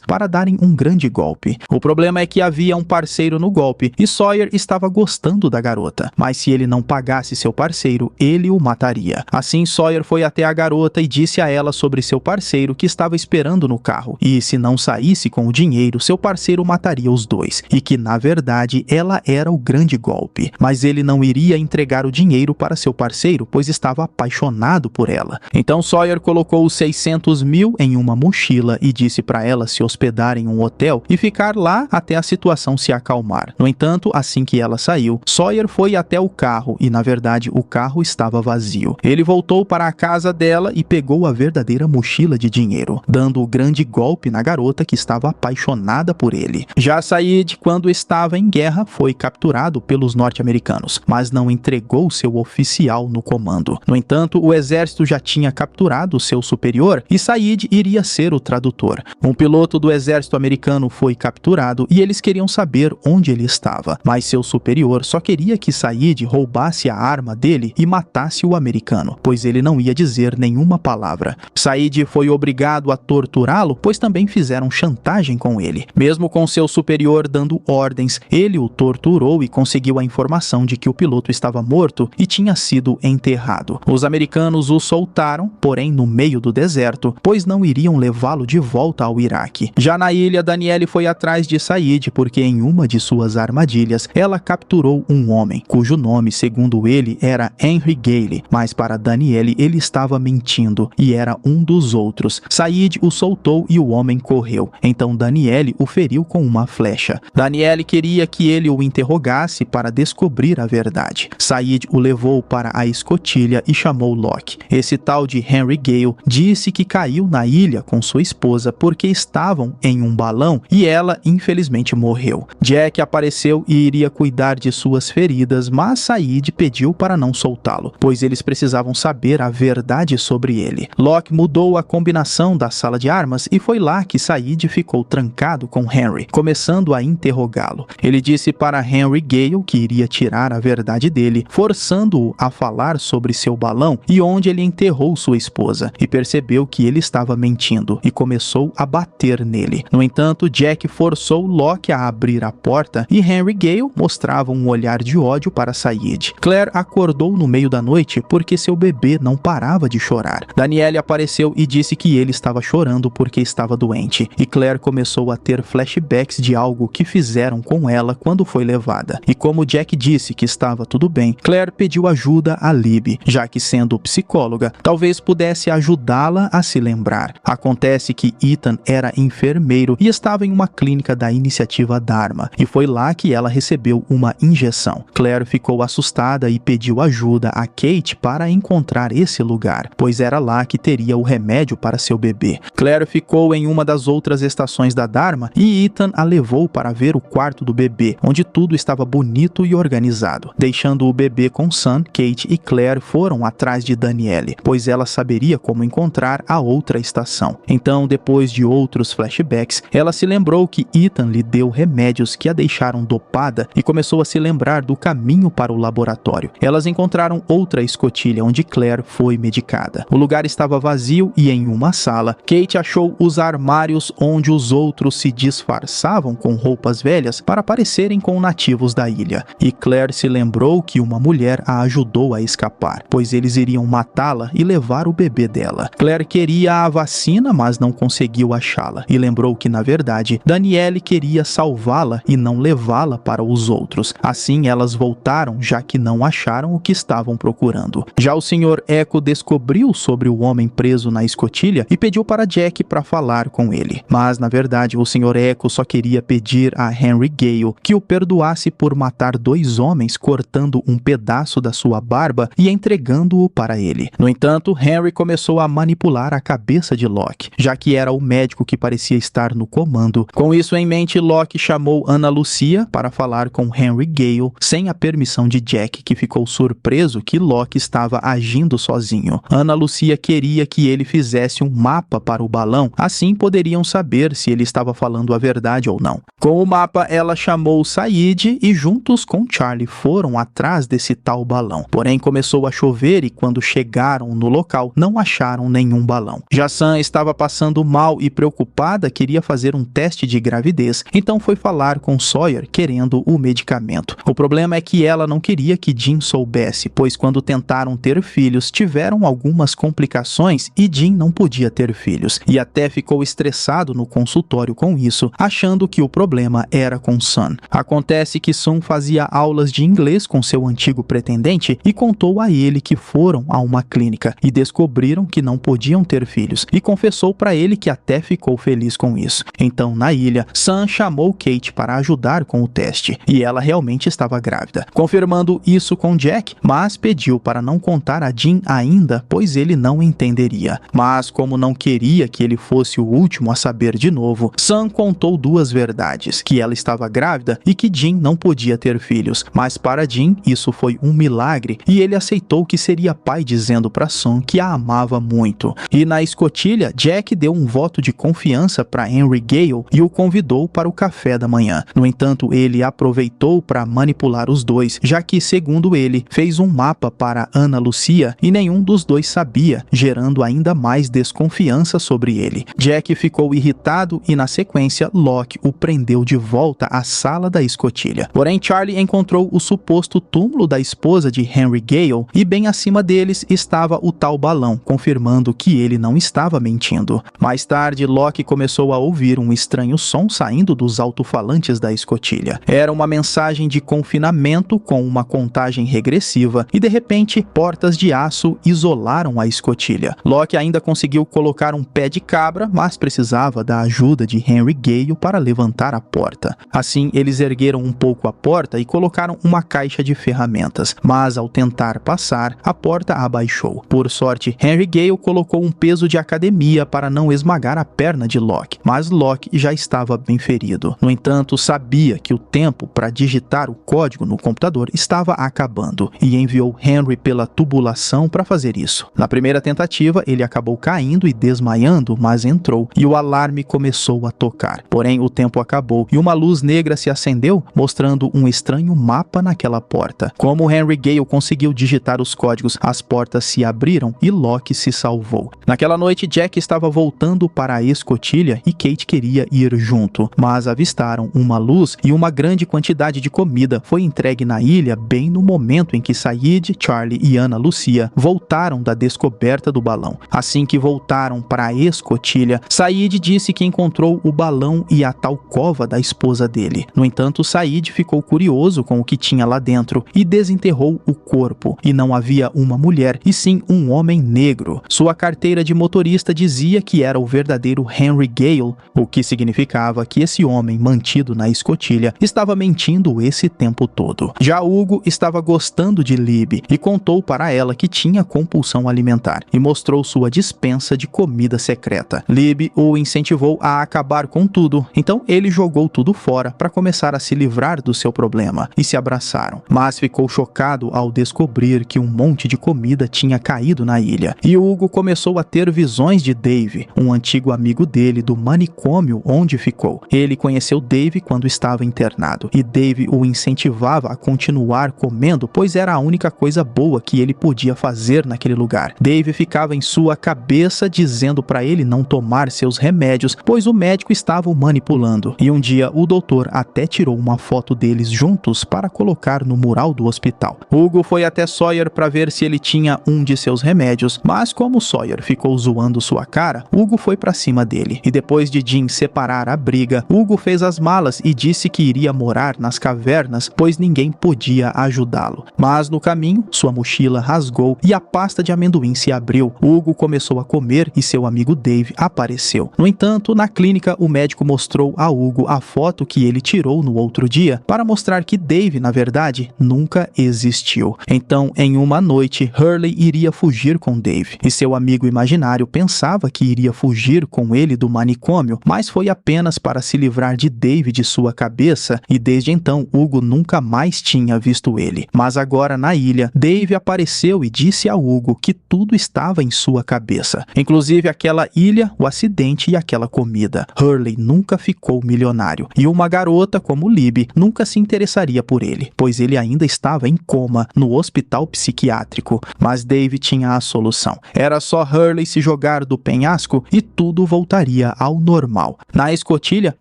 para darem um grande golpe. O problema é que havia um parceiro no golpe, e Sawyer estava gostando da garota, mas se ele não pagasse seu parceiro, ele o mataria. Assim, Sawyer foi até a garota e disse a ela sobre seu parceiro que estava esperando no carro, e se não saísse com o dinheiro, seu parceiro mataria os dois, e que na verdade ela era o grande golpe, mas ele não iria entregar o dinheiro para seu parceiro, pois estava apaixonado por ela. Então Sawyer colocou os $600 mil em uma mochila e disse para ela se hospedar em um hotel e ficar lá até a situação se acalmar. No entanto, assim que ela saiu, Sawyer foi até o carro e, na verdade, o carro estava vazio. Ele voltou para a casa dela e pegou a verdadeira mochila de dinheiro, dando o grande golpe na garota que estava apaixonada por ele. Já Sayid, quando estava em guerra, foi capturado pelos norte-americanos, mas não entregou seu oficial no comando. No entanto, o exército já tinha capturado seu superior e Sayid iria ser o tradutor. Um piloto do exército americano foi capturado e eles queriam saber onde ele estava, mas seu superior só queria que Sayid roubasse a arma dele e matasse o americano, pois ele não ia dizer nenhuma palavra. Sayid foi obrigado a torturá-lo, pois também fizeram chantagem com ele. Mesmo com seu superior dando ordens, ele o torturou e conseguiu a informação de que o piloto estava morto e tinha sido enterrado. Os americanos o soltaram, porém no meio do deserto, pois não iriam levá-lo de volta ao Iraque. Já na ilha, Danielle foi atrás de Sayid porque em uma de suas armadilhas, ela capturou um homem, cujo nome, segundo ele, era Henry Gale, mas para Danielle ele estava mentindo e era um dos outros. Sayid o soltou e o homem correu. Então Danielle o feriu com uma flecha. Danielle queria que ele o interrogasse para descobrir a verdade. Sayid o levou para a escotilha e chamou Locke. Esse tal de Henry Gale disse que caiu na ilha com sua esposa porque estavam em um balão e ela infelizmente morreu. Jack apareceu e iria cuidar de suas feridas, mas Sayid pediu para não soltá-lo, pois eles precisavam saber a verdade sobre ele. Locke mudou a combinação da sala de armas e foi lá que Sayid ficou trancado com Henry, começando a interrogá-lo. Ele disse para Henry Gale que iria tirar a verdade dele, forçando-o a falar sobre seu balão e onde ele enterrou sua esposa, e percebeu que ele estava mentindo e começou a bater nele. No entanto, Jack forçou Locke a abrir a porta e Henry Gale mostrava um olhar de ódio para Sayid. Claire acordou no meio da noite porque seu bebê não parava de chorar. Danielle apareceu e disse que ele estava chorando porque estava doente, e Claire começou a ter flashbacks de algo que fizeram com ela quando foi levada. E como Jack disse que estava tudo bem, Claire pediu ajuda a Libby, já que sendo psicóloga, talvez pudesse ajudá-la a se lembrar. Acontece que Ethan era enfermeiro e estava em uma clínica da iniciativa Dharma, e foi lá que ela recebeu uma injeção. Claire ficou assustada e pediu ajuda a Kate para encontrar esse lugar, pois era lá que teria o remédio para seu bebê. Claire ficou em uma das outras estações da Dharma e Ethan a levou para ver o quarto do bebê, onde tudo estava bonito e organizado. Deixando o bebê com Sam, Kate e Claire foram atrás de Danielle, pois ela saberia como encontrar a outra estação. Então, depois de outros flashbacks, ela se se lembrou que Ethan lhe deu remédios que a deixaram dopada e começou a se lembrar do caminho para o laboratório. Elas encontraram outra escotilha onde Claire foi medicada. O lugar estava vazio e em uma sala, Kate achou os armários onde os outros se disfarçavam com roupas velhas para parecerem com nativos da ilha. E Claire se lembrou que uma mulher a ajudou a escapar, pois eles iriam matá-la e levar o bebê dela. Claire queria a vacina, mas não conseguiu achá-la, e lembrou que, na verdade, Danielle queria salvá-la e não levá-la para os outros. Assim, elas voltaram, já que não acharam o que estavam procurando. Já o Sr. Echo descobriu sobre o homem preso na escotilha e pediu para Jack para falar com ele. Mas, na verdade, o Sr. Echo só queria pedir a Henry Gale que o perdoasse por matar 2 homens cortando um pedaço da sua barba e entregando-o para ele. No entanto, Henry começou a manipular a cabeça de Locke, já que era o médico que parecia estar no comando. Com isso em mente, Locke chamou Ana Lucia para falar com Henry Gale sem a permissão de Jack, que ficou surpreso que Locke estava agindo sozinho. Ana Lucia queria que ele fizesse um mapa para o balão, assim poderiam saber se ele estava falando a verdade ou não. Com o mapa, ela chamou Sayid e juntos com Charlie foram atrás desse tal balão. Porém, começou a chover e quando chegaram no local, não acharam nenhum balão. Já Sam estava passando mal e preocupada, queria fazer um teste de gravidez, então foi falar com Sawyer querendo o medicamento. O problema é que ela não queria que Jim soubesse, pois quando tentaram ter filhos, tiveram algumas complicações e Jim não podia ter filhos, e até ficou estressado no consultório com isso, achando que o problema era com Sun. Acontece que Sun fazia aulas de inglês com seu antigo pretendente e contou a ele que foram a uma clínica e descobriram que não podiam ter filhos, e confessou para ele que até ficou feliz com isso. Então, na ilha, Sun chamou Kate para ajudar com o teste, e ela realmente estava grávida, confirmando isso com Jack, mas pediu para não contar a Jim ainda, pois ele não entenderia. Mas, como não queria que ele fosse o último a saber de novo, Sun contou 2 verdades, que ela estava grávida e que Jim não podia ter filhos, mas para Jim isso foi um milagre e ele aceitou que seria pai, dizendo para Sun que a amava muito. E na escotilha, Jack deu um voto de confiança para Henry Gale e o convidou para o café da manhã. No entanto, ele aproveitou para manipular os dois, já que, segundo ele, fez um mapa para Ana Lucia e nenhum dos dois sabia, gerando ainda mais desconfiança sobre ele. Jack ficou irritado e, na sequência, Locke o prendeu de volta à sala da escotilha. Porém, Charlie encontrou o suposto túmulo da esposa de Henry Gale e bem acima deles estava o tal balão, confirmando que ele não estava mentindo. Mais tarde, Locke começou a ouvir um estranho som saindo dos alto-falantes da escotilha. Era uma mensagem de confinamento com uma contagem regressiva e, de repente, portas de aço isolaram a escotilha. Locke ainda conseguiu colocar um pé de cabra, mas precisava da ajuda de Henry Gale para levantar a porta. Assim, eles ergueram um pouco a porta e colocaram uma caixa de ferramentas, mas ao tentar passar, a porta abaixou. Por sorte, Henry Gale colocou um peso de academia para não esmagar a perna de Locke, mas Locke já estava bem ferido. No entanto, sabia que o tempo para digitar o código no computador estava acabando e enviou Henry pela tubulação para fazer isso. Na primeira tentativa, ele acabou caindo e desmaiando, mas entrou e o alarme começou a tocar. Porém, o tempo acabou e uma luz negra se acendeu, mostrando um estranho mapa naquela porta. Como Henry Gale conseguiu digitar os códigos, as portas se abriram e Locke se salvou. Naquela noite, Jack estava voltando para a escotilha e Kate queria ir junto, mas avistaram uma luz e uma grande quantidade de comida foi entregue na ilha bem no momento em que Sayid, Charlie e Ana Lucia voltaram da descoberta do balão. Assim que voltaram para a escotilha, Sayid disse que encontrou o balão e a tal cova da esposa dele. No entanto, Sayid ficou curioso com o que tinha lá dentro e desenterrou o corpo, e não havia uma mulher, e sim um homem negro. Sua carteira de motorista dizia que era o verdadeiro Henry Gale, o que significava que esse homem mantido na escotilha estava mentindo esse tempo todo. Já Hugo estava gostando de Libby e contou para ela que tinha compulsão alimentar e mostrou sua dispensa de comida secreta. Libby o incentivou a acabar com tudo, então ele jogou tudo fora para começar a se livrar do seu problema e se abraçaram, mas ficou chocado ao descobrir que um monte de comida tinha caído na ilha. E Hugo começou a ter visões de Dave, um antigo amigo dele do manicômio manicômio onde ficou. Ele conheceu Dave quando estava internado, e Dave o incentivava a continuar comendo, pois era a única coisa boa que ele podia fazer naquele lugar. Dave ficava em sua cabeça dizendo para ele não tomar seus remédios, pois o médico estava o manipulando. E um dia o doutor até tirou uma foto deles juntos para colocar no mural do hospital. Hugo foi até Sawyer para ver se ele tinha um de seus remédios, mas como Sawyer ficou zoando sua cara, Hugo foi para cima dele. E depois de Jim separar a briga, Hugo fez as malas e disse que iria morar nas cavernas, pois ninguém podia ajudá-lo. Mas no caminho, sua mochila rasgou e a pasta de amendoim se abriu. Hugo começou a comer e seu amigo Dave apareceu. No entanto, na clínica, o médico mostrou a Hugo a foto que ele tirou no outro dia para mostrar que Dave, na verdade, nunca existiu. Então, em uma noite, Hurley iria fugir com Dave, e seu amigo imaginário pensava que iria fugir com ele do manicômio, mas foi apenas para se livrar de Dave de sua cabeça, e desde então Hugo nunca mais tinha visto ele. Mas agora na ilha, Dave apareceu e disse a Hugo que tudo estava em sua cabeça, inclusive aquela ilha, o acidente e aquela comida. Hurley nunca ficou milionário, e uma garota como Libby nunca se interessaria por ele, pois ele ainda estava em coma no hospital psiquiátrico. Mas Dave tinha a solução. Era só Hurley se jogar do penhasco e tudo voltaria ao normal. Na escotilha,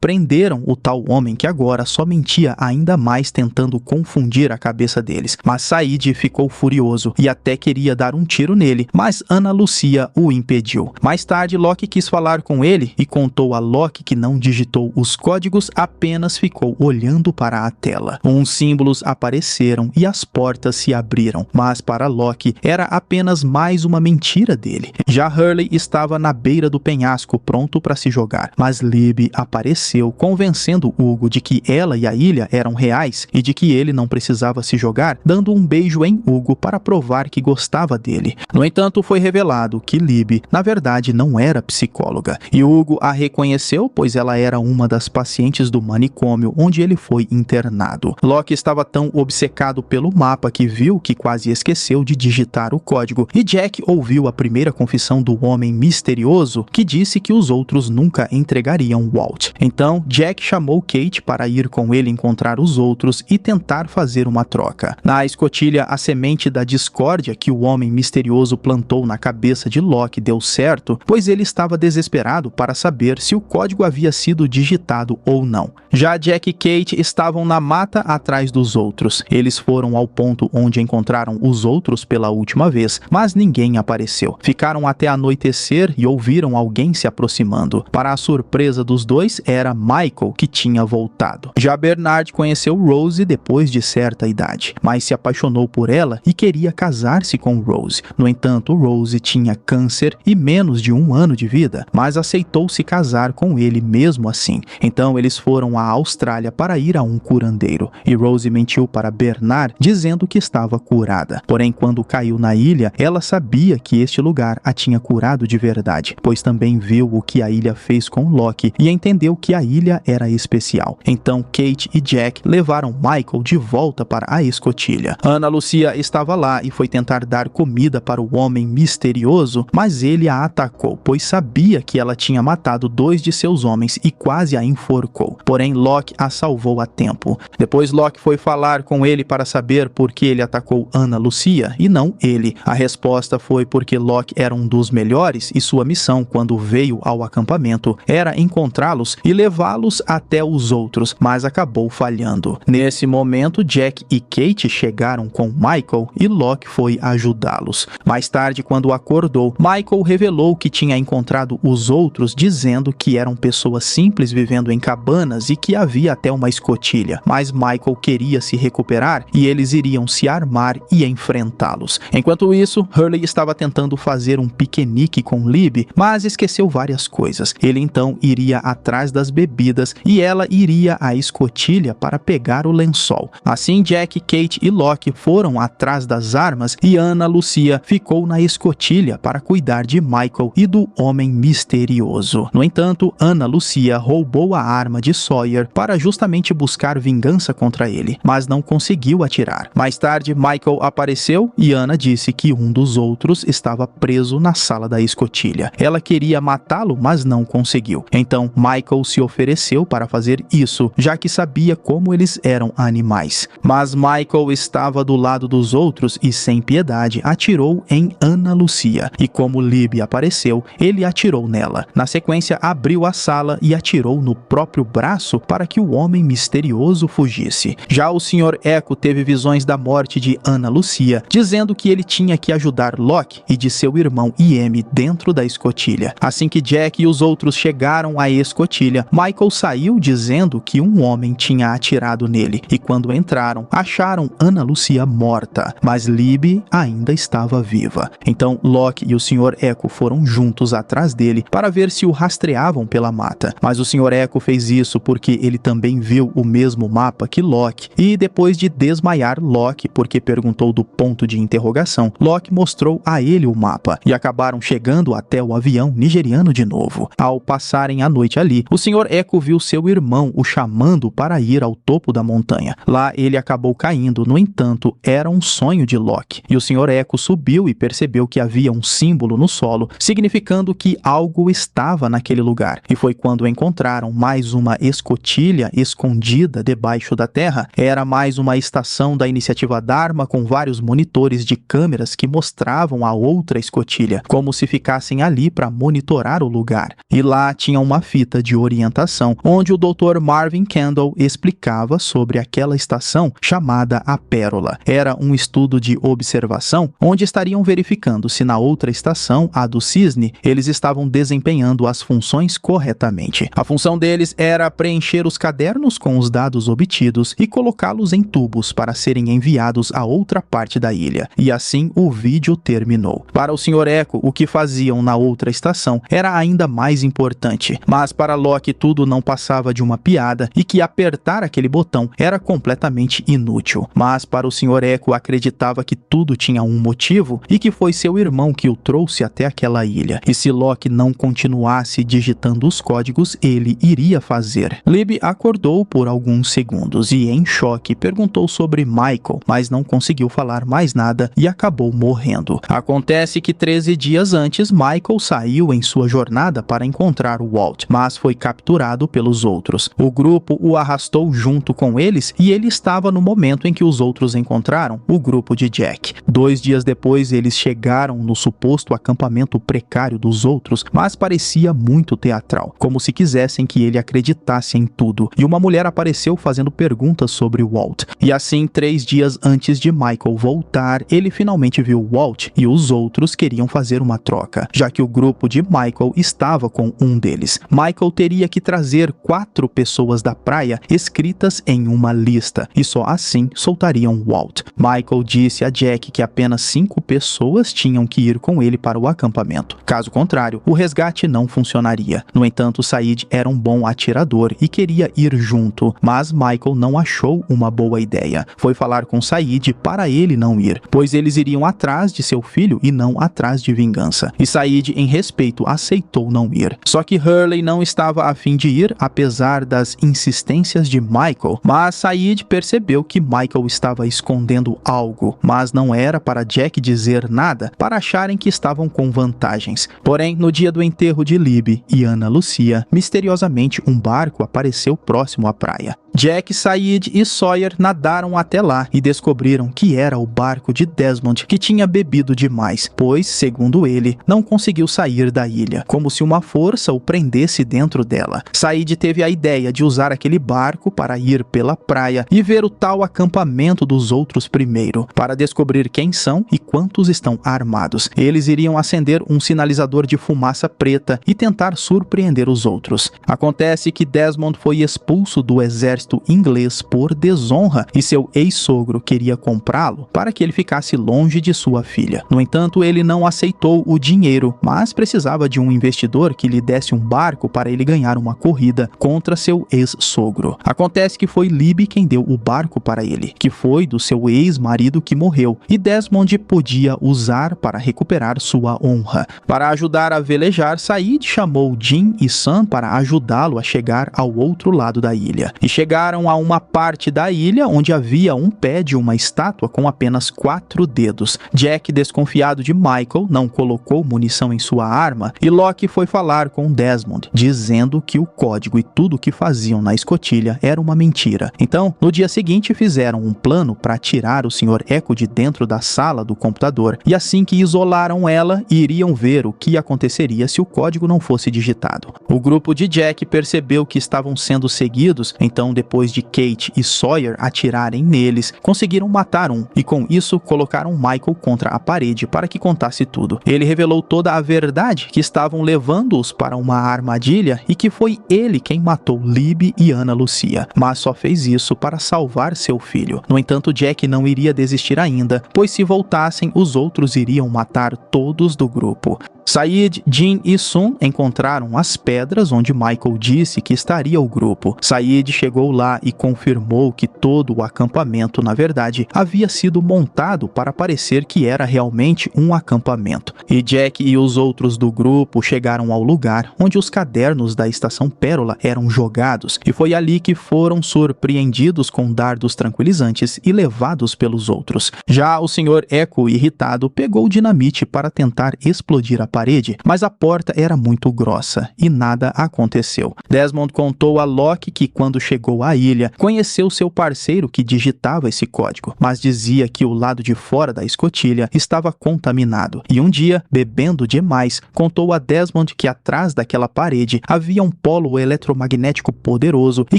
prenderam o tal homem que agora só mentia ainda mais, tentando confundir a cabeça deles. Mas Said ficou furioso e até queria dar um tiro nele, mas Ana Lucia o impediu. Mais tarde, Locke quis falar com ele e contou a Locke que não digitou os códigos, apenas ficou olhando para a tela. Uns símbolos apareceram e as portas se abriram, mas para Locke era apenas mais uma mentira dele. Já Hurley estava na beira do penhasco, pronto para se jogar, mas Libby apareceu, convencendo Hugo de que ela e a ilha eram reais e de que ele não precisava se jogar, dando um beijo em Hugo para provar que gostava dele. No entanto, foi revelado que Libby, na verdade, não era psicóloga, e Hugo a reconheceu, pois ela era uma das pacientes do manicômio onde ele foi internado. Locke estava tão obcecado pelo mapa que viu que quase esqueceu de digitar o código, e Jack ouviu a primeira confissão do homem misterioso que disse que os outros nunca entregariam Walt. Então, Jack chamou Kate para ir com ele encontrar os outros e tentar fazer uma troca. Na escotilha, a semente da discórdia que o homem misterioso plantou na cabeça de Locke deu certo, pois ele estava desesperado para saber se o código havia sido digitado ou não. Já Jack e Kate estavam na mata atrás dos outros. Eles foram ao ponto onde encontraram os outros pela última vez, mas ninguém apareceu. Ficaram até anoitecer e ouviram alguém se aproximando. Para a surpresa dos dois, era Michael que tinha voltado. Já Bernard conheceu Rose depois de certa idade, mas se apaixonou por ela e queria casar-se com Rose. No entanto, Rose tinha câncer e menos de 1 ano de vida, mas aceitou se casar com ele mesmo assim. Então eles foram à Austrália para ir a um curandeiro, e Rose mentiu para Bernard dizendo que estava curada. Porém, quando caiu na ilha, ela sabia que este lugar a tinha curado de verdade, pois também viu o que a ilha fez com Locke e entendeu que a ilha era especial. Então Kate e Jack levaram Michael de volta para a escotilha. Ana Lucia estava lá e foi tentar dar comida para o homem misterioso, mas ele a atacou, pois sabia que ela tinha matado 2 de seus homens e quase a enforcou. Porém, Locke a salvou a tempo. Depois Locke foi falar com ele para saber por que ele atacou Ana Lucia e não ele. A resposta foi porque Locke era um dos melhores e sua missão quando veio ao acampamento era encontrá-los e levá-los até os outros, mas acabou falhando. Nesse momento, Jack e Kate chegaram com Michael e Locke foi ajudá-los. Mais tarde, quando acordou, Michael revelou que tinha encontrado os outros, dizendo que eram pessoas simples vivendo em cabanas e que havia até uma escotilha, mas Michael queria se recuperar e eles iriam se armar e enfrentá-los. Enquanto isso, Hurley estava tentando fazer um piquenique com Libby, mas esqueceu várias coisas. Ele então iria atrás das bebidas e ela iria à escotilha para pegar o lençol. Assim, Jack, Kate e Locke foram atrás das armas e Ana Lucia ficou na escotilha para cuidar de Michael e do homem misterioso. No entanto, Ana Lucia roubou a arma de Sawyer para justamente buscar vingança contra ele, mas não conseguiu atirar. Mais tarde, Michael apareceu e Ana disse que um dos outros estava preso na sala da escotilha. Ela queria matá-lo, mas não conseguiu. Então Michael se ofereceu para fazer isso, já que sabia como eles eram animais. Mas Michael estava do lado dos outros e, sem piedade, atirou em Ana Lucia. E como Libby apareceu, ele atirou nela. Na sequência, abriu a sala e atirou no próprio braço para que o homem misterioso fugisse. Já o Sr. Echo teve visões da morte de Ana Lucia, dizendo que ele tinha que ajudar Locke e de seu irmão Ieme dentro da escotilha. Assim que Jack e os outros chegaram à escotilha, Michael saiu dizendo que um homem tinha atirado nele, e quando entraram, acharam Ana Lucia morta, mas Libby ainda estava viva. Então Locke e o Sr. Echo foram juntos atrás dele para ver se o rastreavam pela mata, mas o Sr. Echo fez isso porque ele também viu o mesmo mapa que Locke, e depois de desmaiar Locke porque perguntou do ponto de interrogação, Locke mostrou a ele o mapa, e acabaram chegando até o avião nigeriano de novo. Ao passarem a noite ali, o Sr. Echo viu seu irmão o chamando para ir ao topo da montanha. Lá ele acabou caindo, no entanto, era um sonho de Locke, e o Sr. Echo subiu e percebeu que havia um símbolo no solo, significando que algo estava naquele lugar, e foi quando encontraram mais uma escotilha escondida debaixo da terra. Era mais uma estação da iniciativa Dharma com vários monitores de câmeras que mostravam a outra escotilha, como se ficassem ali para monitorar o lugar. E lá tinha uma fita de orientação, onde o Dr. Marvin Kendall explicava sobre aquela estação chamada a Pérola. Era um estudo de observação, onde estariam verificando se na outra estação, a do Cisne, eles estavam desempenhando as funções corretamente. A função deles era preencher os cadernos com os dados obtidos e colocá-los em tubos para serem enviados a outra parte da ilha. E assim o vídeo terminou. Para o Sr. Echo, o que faziam na outra estação era ainda mais importante, mas para Locke tudo não passava de uma piada e que apertar aquele botão era completamente inútil. Mas para o Sr. Echo acreditava que tudo tinha um motivo e que foi seu irmão que o trouxe até aquela ilha. E se Locke não continuasse digitando os códigos, ele iria fazer. Libby acordou por alguns segundos e, em choque, perguntou sobre Michael, mas não conseguiu falar mais nada e acabou morrendo. Acontece que 13 dias antes, Michael saiu em sua jornada para encontrar o Walt, mas foi capturado pelos outros. O grupo o arrastou junto com eles e ele estava no momento em que os outros encontraram o grupo de Jack. 2 dias depois, eles chegaram no suposto acampamento precário dos outros, mas parecia muito teatral, como se quisessem que ele acreditasse em tudo. E uma mulher apareceu fazendo perguntas sobre o Walt. E assim, 3 dias antes de Michael voltar, ele finalmente viu o Walt e os outros queriam fazer uma troca, já que o grupo de Michael estava com um deles. Michael teria que trazer 4 pessoas da praia escritas em uma lista, e só assim soltariam Walt. Michael disse a Jack que apenas 5 pessoas tinham que ir com ele para o acampamento. Caso contrário, o resgate não funcionaria. No entanto, Sayid era um bom atirador e queria ir junto, mas Michael não achou uma boa ideia. Foi falar com Sayid para ele não ir, pois eles iriam atrás de seu filho e não atrás de vingança. E Sayid, em respeito, aceitou não ir. Só que Hurley não estava a fim de ir, apesar das insistências de Michael, mas Sayid percebeu que Michael estava escondendo algo, mas não era para Jack dizer nada, para acharem que estavam com vantagens. Porém, no dia do enterro de Libby e Ana Lucia, misteriosamente um barco apareceu próximo à praia. Jack, Sayid e Sawyer nadaram até lá e descobriram que era o barco de Desmond, que tinha bebido demais, pois, segundo ele, não conseguiu sair da ilha, como se uma força o prendesse dentro dela. Sayid teve a ideia de usar aquele barco para ir pela praia e ver o tal acampamento dos outros primeiro, para descobrir quem são e quantos estão armados. Eles iriam acender um sinalizador de fumaça preta e tentar surpreender os outros. Acontece que Desmond foi expulso do exército inglês por desonra e seu ex-sogro queria comprá-lo para que ele ficasse longe de sua filha. No entanto, ele não aceitou o dinheiro, mas precisava de um investidor que lhe desse um barco para ele ganhar uma corrida contra seu ex-sogro. Acontece que foi Libby quem deu o barco para ele, que foi do seu ex-marido que morreu, e Desmond podia usar para recuperar sua honra. Para ajudar a velejar, Sayid chamou Jim e Sam para ajudá-lo a chegar ao outro lado da ilha. E chegaram chegaram a uma parte da ilha onde havia um pé de uma estátua com apenas 4 dedos. Jack, desconfiado de Michael, não colocou munição em sua arma e Locke foi falar com Desmond, dizendo que o código e tudo o que faziam na escotilha era uma mentira. Então, no dia seguinte, fizeram um plano para tirar o Sr. Echo de dentro da sala do computador e assim que isolaram ela, iriam ver o que aconteceria se o código não fosse digitado. O grupo de Jack percebeu que estavam sendo seguidos, então depois de Kate e Sawyer atirarem neles, conseguiram matar um e com isso colocaram Michael contra a parede para que contasse tudo. Ele revelou toda a verdade, que estavam levando-os para uma armadilha e que foi ele quem matou Libby e Ana Lucia, mas só fez isso para salvar seu filho. No entanto, Jack não iria desistir ainda, pois se voltassem, os outros iriam matar todos do grupo. Sayid, Jin e Sun encontraram as pedras onde Michael disse que estaria o grupo. Sayid chegou lá e confirmou que todo o acampamento, na verdade, havia sido montado para parecer que era realmente um acampamento. E Jack e os outros do grupo chegaram ao lugar onde os cadernos da Estação Pérola eram jogados, e foi ali que foram surpreendidos com dardos tranquilizantes e levados pelos outros. Já o Sr. Echo, irritado, pegou dinamite para tentar explodir a parede, mas a porta era muito grossa e nada aconteceu. Desmond contou a Locke que quando chegou à ilha, conheceu seu parceiro que digitava esse código, mas dizia que o lado de fora da escotilha estava contaminado. E um dia, bebendo demais, contou a Desmond que atrás daquela parede havia um polo eletromagnético poderoso e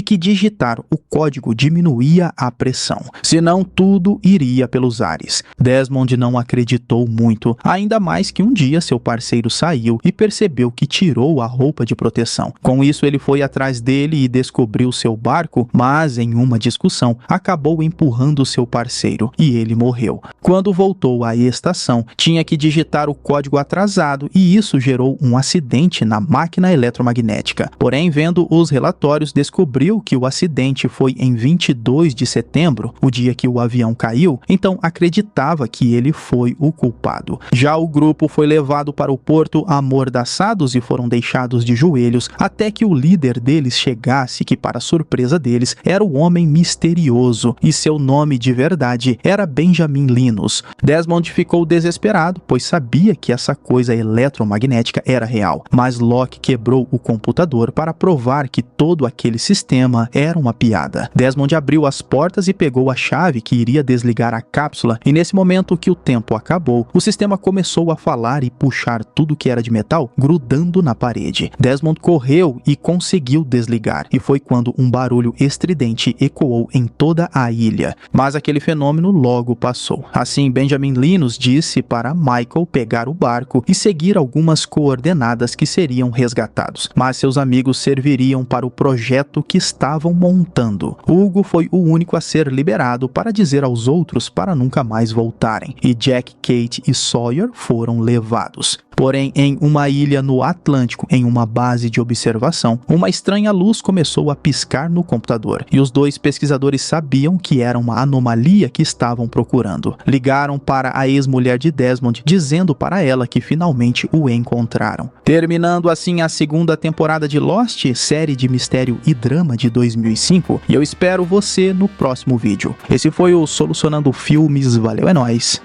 que digitar o código diminuía a pressão, senão tudo iria pelos ares. Desmond não acreditou muito, ainda mais que um dia seu parceiro saiu e percebeu que tirou a roupa de proteção. Com isso, ele foi atrás dele e descobriu seu barco, mas em uma discussão acabou empurrando seu parceiro e ele morreu. Quando voltou à estação, tinha que digitar o código atrasado e isso gerou um acidente na máquina eletromagnética. Porém, vendo os relatórios, descobriu que o acidente foi em 22 de setembro, o dia que o avião caiu, então acreditava que ele foi o culpado. Já o grupo foi levado para o porto amordaçados e foram deixados de joelhos até que o líder deles chegasse, que para surpresa deles era o homem misterioso e seu nome de verdade era Benjamin Linus. Desmond ficou desesperado, pois sabia que essa coisa eletromagnética era real, mas Locke quebrou o computador para provar que todo aquele sistema era uma piada. Desmond abriu as portas e pegou a chave que iria desligar a cápsula e nesse momento que o tempo acabou, o sistema começou a falar e puxar tudo que era de metal grudando na parede. Desmond correu e conseguiu desligar, e foi quando um barulho estridente ecoou em toda a ilha. Mas aquele fenômeno logo passou. Assim, Benjamin Linus disse para Michael pegar o barco e seguir algumas coordenadas que seriam resgatados, mas seus amigos serviriam para o projeto que estavam montando. Hugo foi o único a ser liberado para dizer aos outros para nunca mais voltarem, e Jack, Kate e Sawyer foram levados. Porém, em uma ilha no Atlântico, em uma base de observação, uma estranha luz começou a piscar no computador, e os dois pesquisadores sabiam que era uma anomalia que estavam procurando. Ligaram para a ex-mulher de Desmond, dizendo para ela que finalmente o encontraram. Terminando assim a segunda temporada de Lost, série de mistério e drama de 2005, e eu espero você no próximo vídeo. Esse foi o Solucionando Filmes, valeu, é nóis!